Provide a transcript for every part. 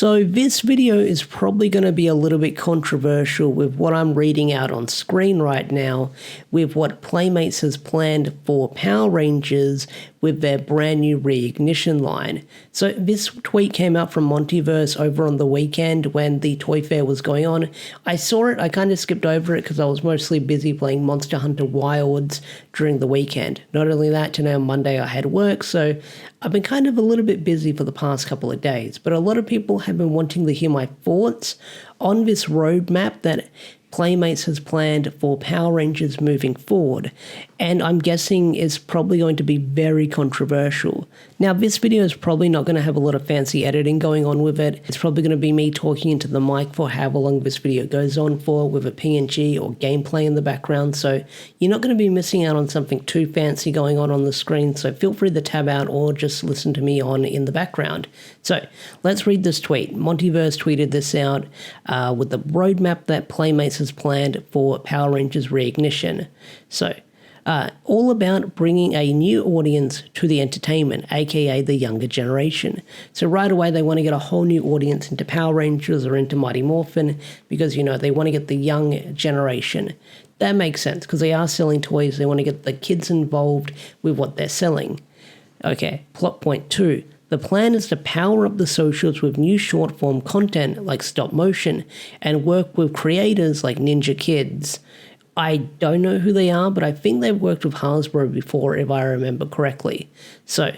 So this video is probably going to be a little bit controversial with what I'm reading out on screen right now with what Playmates has planned for Power Rangers with their brand new reignition line. So this tweet came out from Montyverse over on the weekend when the toy fair was going on. I saw it, I kind of skipped over it because I was mostly busy playing Monster Hunter Wilds during the weekend. Not only that, today on Monday I had work, so I've been kind of a little bit busy for the past couple of days, but a lot of people have been wanting to hear my thoughts on this roadmap that Playmates has planned for Power Rangers moving forward, and I'm guessing it's probably going to be very controversial. Now, this video is probably not going to have a lot of fancy editing going on with it. It's probably going to be me talking into the mic for however long this video goes on for with a PNG or gameplay in the background, so you're not going to be missing out on something too fancy going on the screen, so feel free to tab out or just listen to me on in the background. So, let's read this tweet. Montyverse tweeted this out with the roadmap that Playmates has planned for Power Rangers Reignition. So, all about bringing a new audience to the entertainment, aka the younger generation. So right away they want to get a whole new audience into Power Rangers or into Mighty Morphin because, you know, they want to get the young generation. That makes sense because they are selling toys. They want to get the kids involved with what they're selling. Okay, plot point 2. The plan is to power up the socials with new short-form content like stop motion and work with creators like Ninja Kids. I don't know who they are, but I think they've worked with Hasbro before, if I remember correctly. So,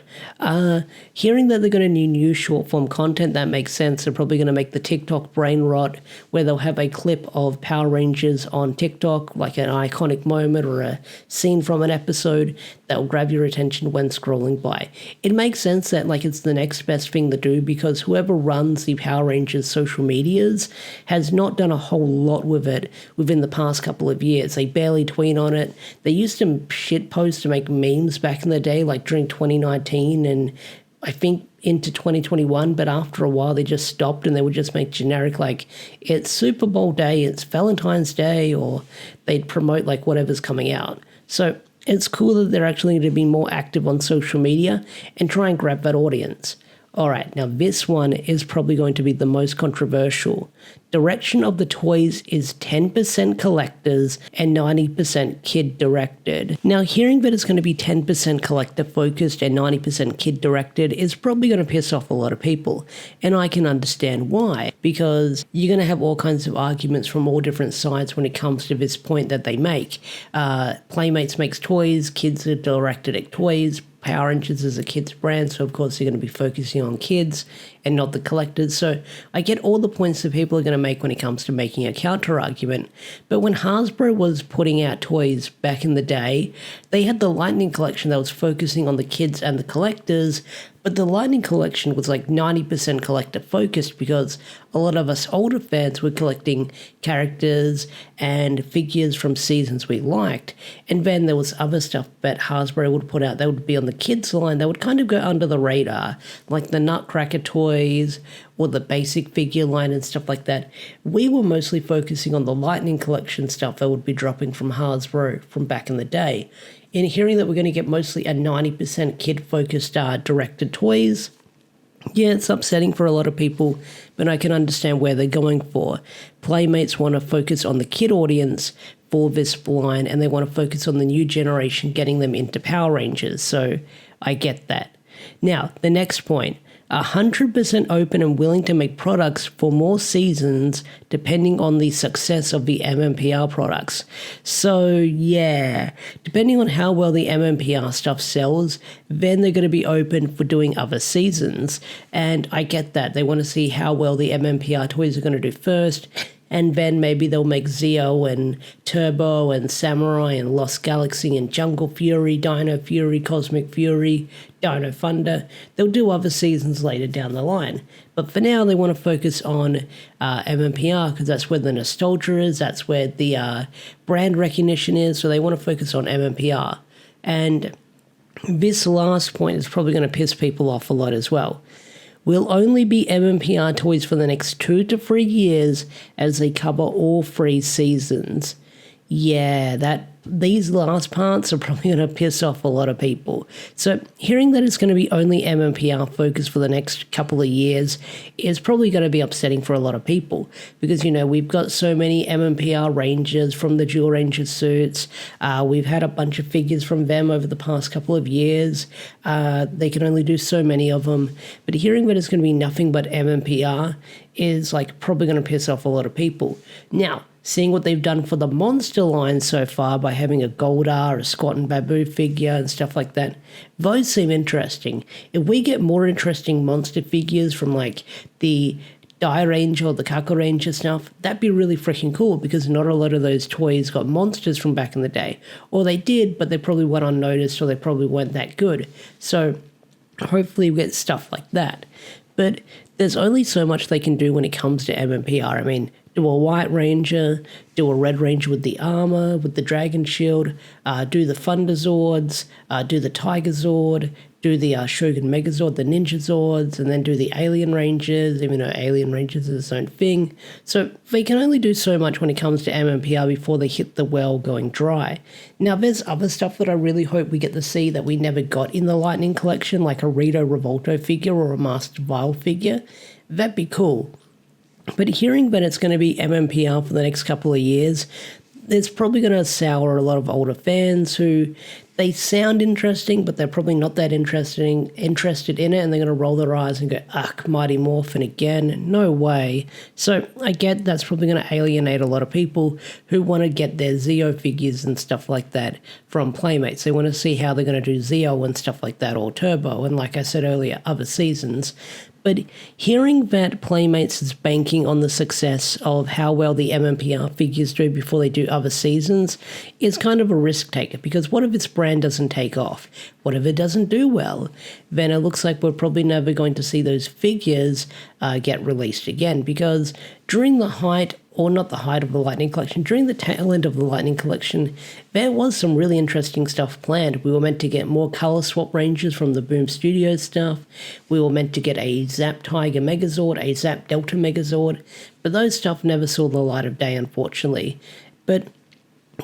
hearing that they're going to need new short-form content, that makes sense. They're probably going to make the TikTok brain rot, where they'll have a clip of Power Rangers on TikTok, like an iconic moment or a scene from an episode that will grab your attention when scrolling by. It makes sense that like it's the next best thing to do because whoever runs the Power Rangers social medias has not done a whole lot with it within the past couple of years. They barely tweet on it. They used to shitpost to make memes back in the day, like during 2019 and I think into 2021, but after a while they just stopped and they would just make generic like, it's Super Bowl day, it's Valentine's Day, or they'd promote like whatever's coming out. So it's cool that they're actually going to be more active on social media and try and grab that audience. All right, now this one is probably going to be the most controversial. Direction of the toys is 10% collectors and 90% kid-directed. Now, hearing that it's going to be 10% collector-focused and 90% kid-directed is probably going to piss off a lot of people, and I can understand why, because you're going to have all kinds of arguments from all different sides when it comes to this point that they make. Playmates makes toys, kids are directed at toys, Power Rangers is a kid's brand, so of course they're going to be focusing on kids and not the collectors. So I get all the points that people are going to make when it comes to making a counter argument. But when Hasbro was putting out toys back in the day, they had the Lightning collection that was focusing on the kids and the collectors, but the Lightning collection was like 90% collector focused because a lot of us older fans were collecting characters and figures from seasons we liked. And then there was other stuff that Hasbro would put out that would be on the kids line that would kind of go under the radar, like the Nutcracker toys or the basic figure line and stuff like that. We were mostly focusing on the Lightning collection stuff that would be dropping from Hasbro from back in the day. In hearing that we're going to get mostly a 90% kid-focused directed toys, yeah, it's upsetting for a lot of people, but I can understand where they're going for. Playmates want to focus on the kid audience for this line, and they want to focus on the new generation, getting them into Power Rangers, so I get that. Now, the next point. 100% open and willing to make products for more seasons depending on the success of the MMPR products. So yeah, depending on how well the MMPR stuff sells, then they're going to be open for doing other seasons. And I get that. They want to see how well the MMPR toys are going to do first. And then maybe they'll make Zeo and Turbo and Samurai and Lost Galaxy and Jungle Fury, Dino Fury, Cosmic Fury, Dino Thunder. They'll do other seasons later down the line. But for now, they want to focus on MMPR because that's where the nostalgia is, that's where the brand recognition is, so they want to focus on MMPR. And this last point is probably going to piss people off a lot as well. Will only be MMPR toys for the next 2 to 3 years as they cover all 3 seasons. Yeah, that these last parts are probably going to piss off a lot of people. So hearing that it's going to be only MMPR focused for the next couple of years is probably going to be upsetting for a lot of people because, we've got so many MMPR Rangers from the Dual Ranger suits. We've had a bunch of figures from them over the past couple of years. They can only do so many of them. But hearing that it's going to be nothing but MMPR is probably going to piss off a lot of people. Now, seeing what they've done for the monster line so far by having a Goldar, a Squat and Babu figure and stuff like that, those seem interesting. If we get more interesting monster figures from the Die Ranger or the Kako Ranger stuff, that'd be really freaking cool because not a lot of those toys got monsters from back in the day. Or they did, but they probably went unnoticed or they probably weren't that good. So hopefully we get stuff like that. But there's only so much they can do when it comes to MMPR. I mean, do a White Ranger, do a Red Ranger with the armor, with the Dragon Shield, do the Thunder Zords, do the Tiger Zord, do the Shogun Megazord, the Ninja Zords, and then do the Alien Rangers, even though Alien Rangers is its own thing. So they can only do so much when it comes to MMPR before they hit the well going dry. Now, there's other stuff that I really hope we get to see that we never got in the Lightning Collection, like a Rito Revolto figure or a Master Vile figure. That'd be cool. But hearing that it's going to be MMPR for the next couple of years, it's probably going to sour a lot of older fans who they sound interesting, but they're probably not that interested in it, and they're going to roll their eyes and go, ugh, Mighty Morphin again, no way. So I get that's probably going to alienate a lot of people who want to get their Zeo figures and stuff like that from Playmates. They want to see how they're going to do Zeo and stuff like that, or Turbo, and like I said earlier, other seasons. But hearing that Playmates is banking on the success of how well the MMPR figures do before they do other seasons is kind of a risk taker, because what if its brand doesn't take off? What if it doesn't do well? Then it looks like we're probably never going to see those figures get released again, because during the height, or not the height of the Lightning Collection, during the tail end of the Lightning Collection, there was some really interesting stuff planned. We were meant to get more color swap ranges from the Boom Studios stuff. We were meant to get a Zap Tiger Megazord, a Zap Delta Megazord, but those stuff never saw the light of day, unfortunately. But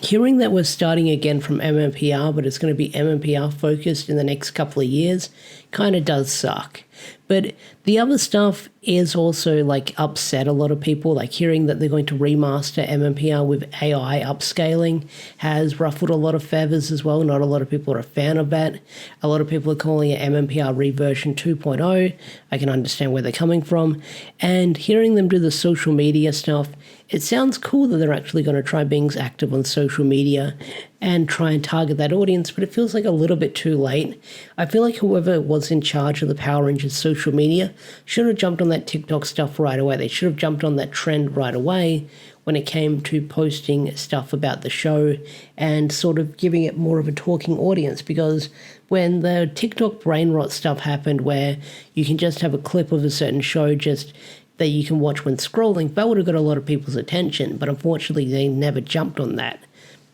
hearing that we're starting again from MMPR, but it's going to be MMPR focused in the next couple of years, kind of does suck. But the other stuff is also upset a lot of people. Hearing that they're going to remaster MMPR with AI upscaling has ruffled a lot of feathers as well. Not a lot of people are a fan of that. A lot of people are calling it MMPR reversion 2.0. I can understand where they're coming from. And hearing them do the social media stuff, it sounds cool that they're actually going to try being active on social media and try and target that audience, but it feels like a little bit too late. I feel like whoever was in charge of the Power Rangers social media should have jumped on that TikTok stuff right away. They should have jumped on that trend right away when it came to posting stuff about the show and sort of giving it more of a talking audience, because when the TikTok brain rot stuff happened where you can just have a clip of a certain show just that you can watch when scrolling, that would have got a lot of people's attention, but unfortunately they never jumped on that.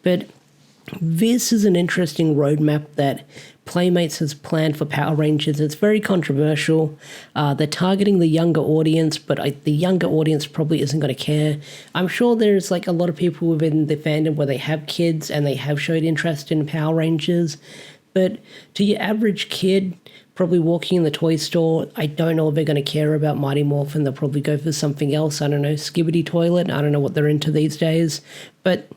But this is an interesting roadmap that Playmates has planned for Power Rangers. It's very controversial. They're targeting the younger audience, but the younger audience probably isn't going to care. I'm sure there's a lot of people within the fandom where they have kids and they have showed interest in Power Rangers, but to your average kid probably walking in the toy store, I don't know if they're going to care about Mighty Morphin. They'll probably go for something else. I don't know, Skibbity Toilet. I don't know what they're into these days, but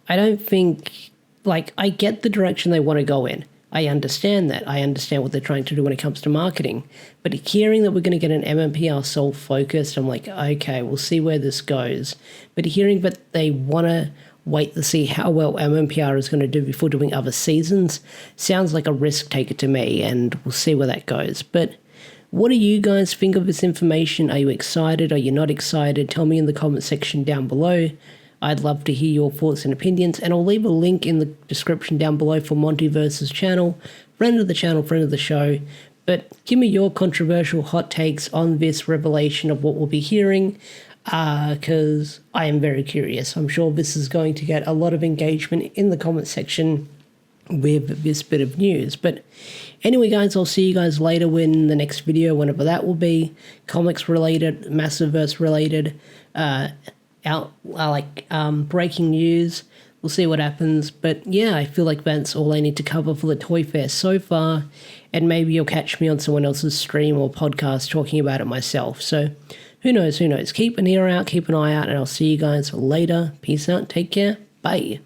I don't think, I get the direction they want to go in. I understand that. I understand what they're trying to do when it comes to marketing. But hearing that we're going to get an MMPR Soul focused, I'm like, okay, we'll see where this goes. But hearing that they want to wait to see how well MMPR is going to do before doing other seasons sounds like a risk taker to me, and we'll see where that goes. But what do you guys think of this information? Are you excited? Are you not excited? Tell me in the comment section down below. I'd love to hear your thoughts and opinions, and I'll leave a link in the description down below for Montyverse's channel. Friend of the channel, friend of the show. But give me your controversial hot takes on this revelation of what we'll be hearing, because I am very curious. I'm sure this is going to get a lot of engagement in the comment section with this bit of news. But anyway, guys, I'll see you guys later in the next video, whenever that will be. Comics related, Massiveverse related, breaking news. we'll see what happens. But yeah, I feel like that's all I need to cover for the Toy Fair so far. And maybe you'll catch me on someone else's stream or podcast talking about it myself. So who knows? Keep an ear out, keep an eye out, and I'll see you guys later. Peace out, take care, bye.